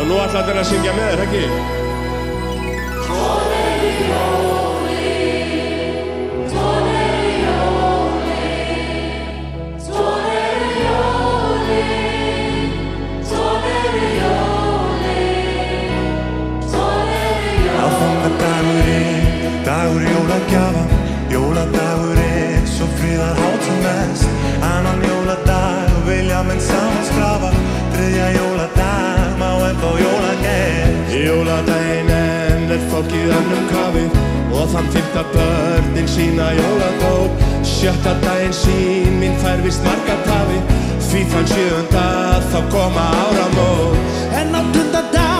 Og nú ætla allir að syngja með þér, ekki? Dagur jólagjafa, jóladagurinn, svo friðar hátíð mest. Annan jóladag vilja menn saman skrafa, þriðja jóladag má ennþá jólagest. Jóladaginn er fólkið önnum kafi og þann 5. börnin sína jóladóp. 6. daginn sín mín fær víst marga tafi, því þann 7. þá koma áramót. En 8. dag